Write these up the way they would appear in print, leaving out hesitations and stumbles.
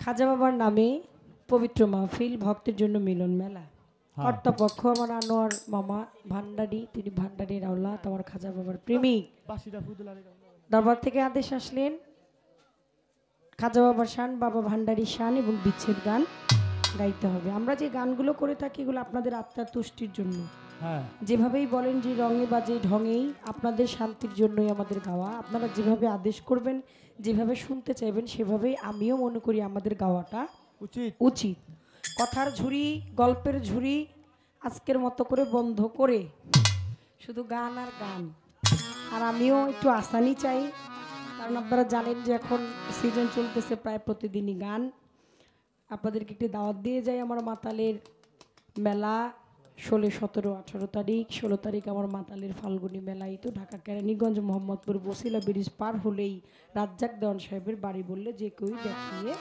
খাজা বাবার নামে পবিত্র মাহফিল, ভক্তের জন্য মিলন মেলা। কর্তাপক্ষ আমার আনোয়ার মামা ভান্ডারি, তিনি ভান্ডারির আওলাদ, আমার খাজা বাবার প্রেমিক। দরবার থেকে আদেশ আসলেন খাজা বাবার শান, বাবা ভান্ডারির শান এবং বিচ্ছেদ গান গাইতে হবে। আমরা যে গানগুলো করে থাকি এগুলো আপনাদের আত্মার তুষ্টির জন্য, যেভাবেই বলেন যে রঙে বাজে ঢঙেই, আপনাদের শান্তির জন্যই আমাদের গাওয়া। আপনারা যেভাবে আদেশ করবেন, যেভাবে শুনতে চাইবেন, সেভাবেই আমিও মনে করি আমাদের গাওয়াটা উচিত। কথার ঝুড়ি, গল্পের ঝুড়ি আজকের মতো করে বন্ধ করে শুধু গান আর গান। আর আমিও একটু আসানি চাই, কারণ আপনারা জানেন যে এখন সিজন চলতেছে, প্রায় প্রতিদিনই গান। আপনাদেরকে একটি দাওয়াত দিয়ে যাই আমার মাতালের মেলা 16, 17, 18 তারিখ। 16 তারিখ আমার মাতালের ফাল্গুনী মেলা। এই তো ঢাকা কেরানীগঞ্জ মোহাম্মদপুর বসিলা ব্রিজ পার হলেই রাজ্জাক দেওয়ান সাহেবের বাড়ি বললে যে কেউ দেখিয়ে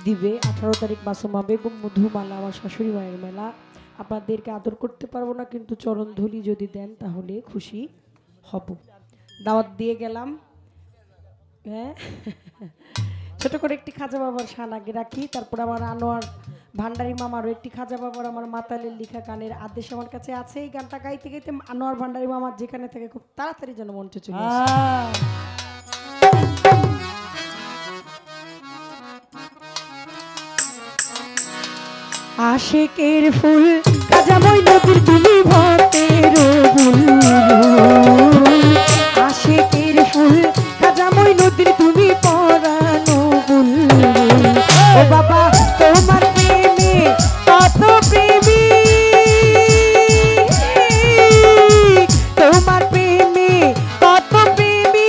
দিবে। 18 তারিখ মাসুমা বেগম মধুমালা আমার শাশুড়ি মায়ের মেলা। আপনাদেরকে আদর করতে পারবো না, কিন্তু চরণ ধুলি যদি দেন তাহলে খুশি হব। দাওয়াত দিয়ে গেলাম। হ্যাঁ, ছোট করে একটি খাজা বাবার শান আগে রাখি, তারপর আমার আনোয়ার ভান্ডারি মামারও একটি খাজা বাবার আমার মাতালের লিখা গানের আদেশ আমার কাছে আছে। এই গানটা গাইতে গাইতে আনোয়ার ভান্ডারি মামার যেখানে থাকে খুব তাড়াতাড়ি যেন মঞ্চে চলে আসে। আশিকের ফুল খাজা মঈনুদ্দিন তুমি ভক্তের বুলবুল। আশিকের ফুল খাজা মঈনুদ্দিন তুমি পরানো বুলবুল। ও বাবা তোমার প্রেমে কত প্রেমী, তোমার প্রেমে কত প্রেমী,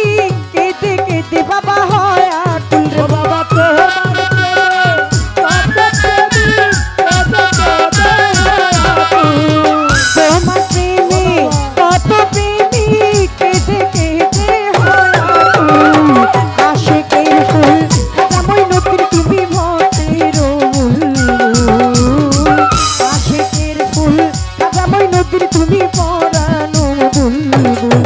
কেটে কেটে বাবা হয় আকুল রে বাবা। তোমার প্রেমে কত প্রেমী, কেটে কেটে হয় আকুল। আশিকের ফুল খাজা মঈনুদ্দিন তুমি ভক্তের বুলবুল। আশিকের ফুল খাজা মঈনুদ্দিন তুমি পরানো বুলবুল।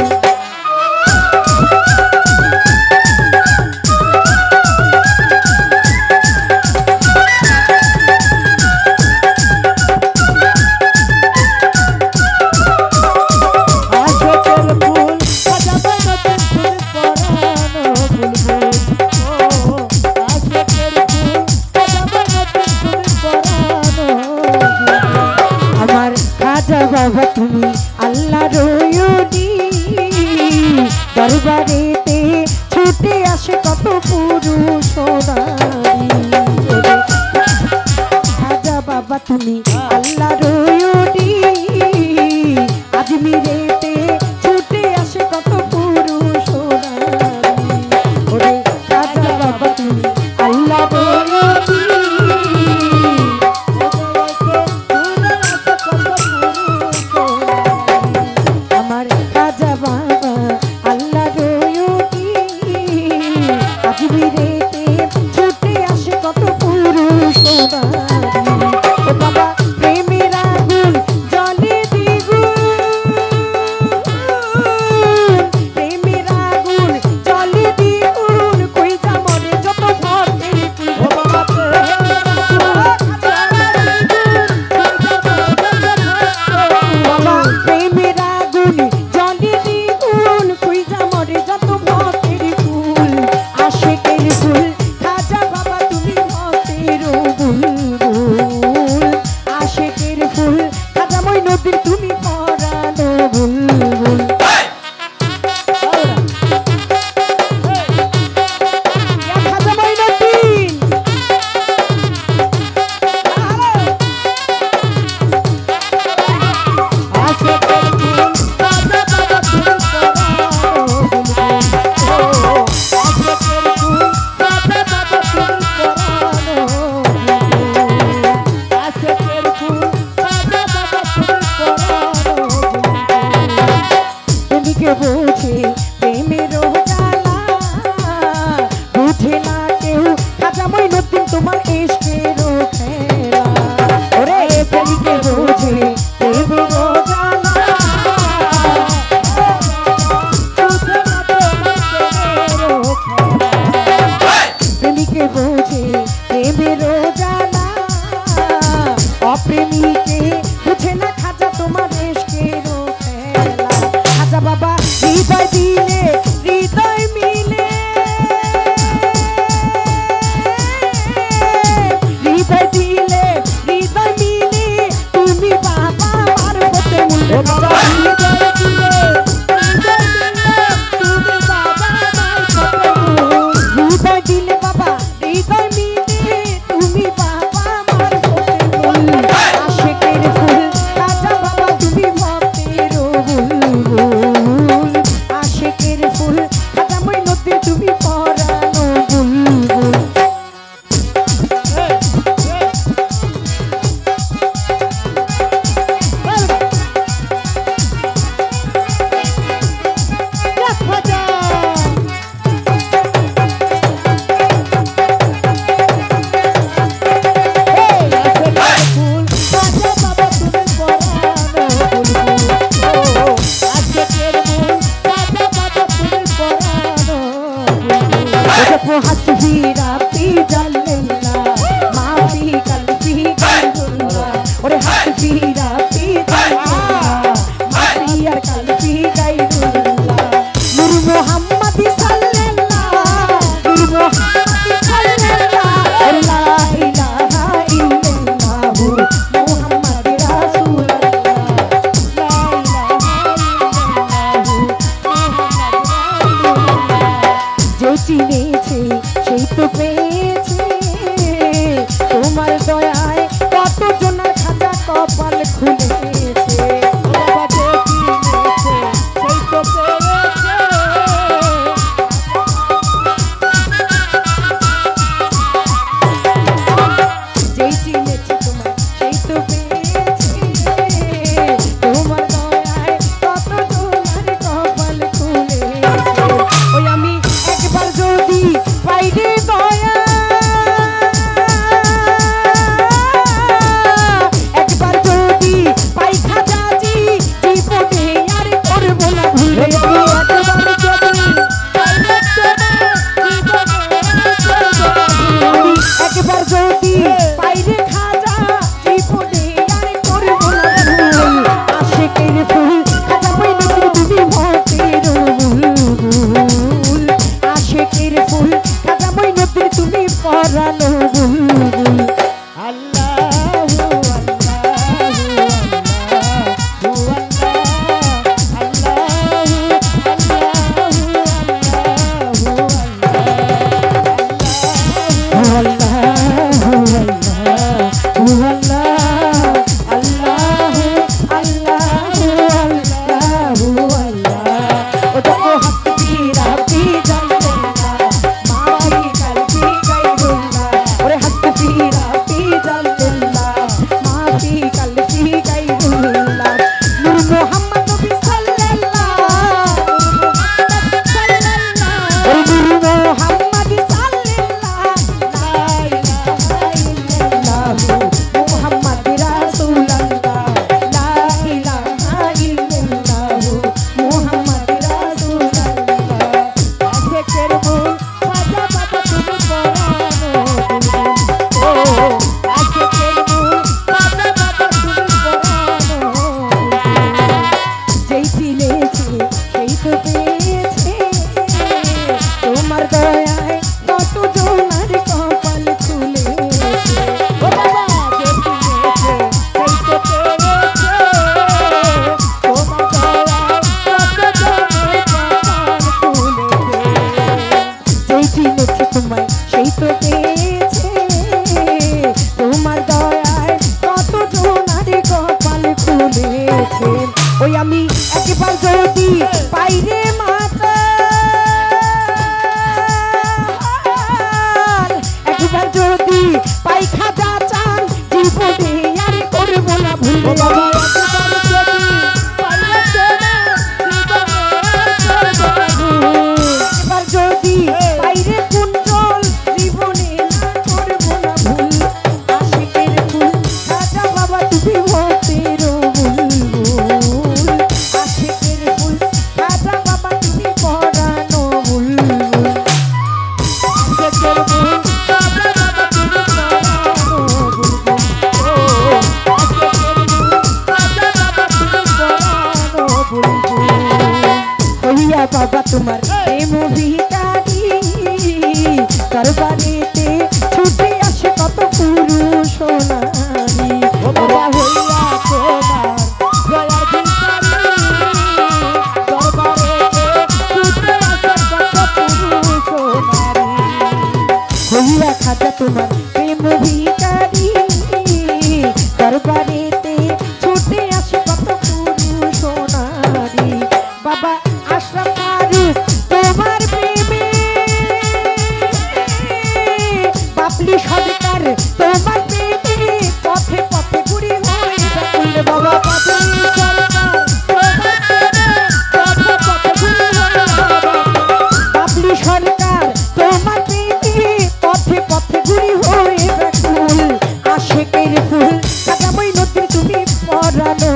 বাবা তুমি আল্লাহর ওলি, দরবারেতে ছুটে আসে কত পুরুষ নারী। খাজা বাবা তুমি আল্লাহর ওলি, আজমিরেতে ছুটে আসে কত পুরুষ নারী। ওরে খাজা বাবা তুমি আল্লাহর ওলি, ছুটে আসে কত পুরুষ নারী। ও বাবা প্রেমের তুমি পরানো বুলবুল हस्बी राती जल्ला माफी कल्बी गैरुल्ला और हस्बी राती जल्ला माफी और कल्बी गैरुल्ला नूर मोहम्मद सल्लल्लाह नूर मोहम्मद सल्लल्लाह ला इलाहा इल्लल्लाह मुहम्मद रसूलुल्लाह ला इलाहा इल्लल्लाह जो চিনেছে সেই তো পেয়েছে তোমার দয়ায় কত জনের খাতা কপাল খুলেছে বাবা যে চিনেছে সেই তো পেয়েছে যেই চিনেছে তোমার সেই তো পেয়েছে তোমার দয়ায় কত জনের কপাল খুলেছে ওই আমি একবার যদি পাইরে দয়া একবার যদি পাই খাজাজি জীবনে আর করব না ভুল একবার যদি পাইরে একবার যদি পাইরে খাজা জীবনে আর করব না ভুল আশিকের ফুল খাজা পাইলে তুমি মতের বুলবুল আশিকের ফুল খাজা মইনুদ্দিন তুমি পরানো বুলবুল আল্লাহু ওই আমি একবার যদি পাইরে মাতা একবার যদি পাই খাজা চান জীবনে আর করব না ভুল বাবা একবার যদি পাইরে একবার যদি পাইরে কুঞ্জল জীবনে না করব না ভুল আশিকের ফুল খাজা বাবা তুমি মতের বুলবুল আশিকের ফুল খাজা বাবা তুমি পরানো বুলবুল আশিকের ফুল খাজা বাবা তুমি পরানো বুলবুল আশিকের ফুল খাজা বাবা তুমি পরানো বুলবুল হইয়া বাবা তোমার প্রেম ভিখারি দরবারেতে ছুটে আসে কত পুরুষ নারী বাবা হইয়া তোমার দয়ার ভিখারি দরবারেতে ছুটে আসে কত পুরুষ নারী হইয়া খাজা তোমার প্রেম ভিখারি দরবারেতে ছুটে আসে কত পুরুষ নারী বাবা আশরাফ তোমার প্রেমে তোমার প্রেমে পথে পথে ঘুরি হই ব্যাকুল বাবা বাবলি সরকার তোমার প্রেমে পথে পথে ঘুরি হই বাবলি সরকার তোমার প্রেমে পথে পথে ঘুরি হই ব্যাকুল আশিকের ফুল কাটাবই নদী তুমি পরানো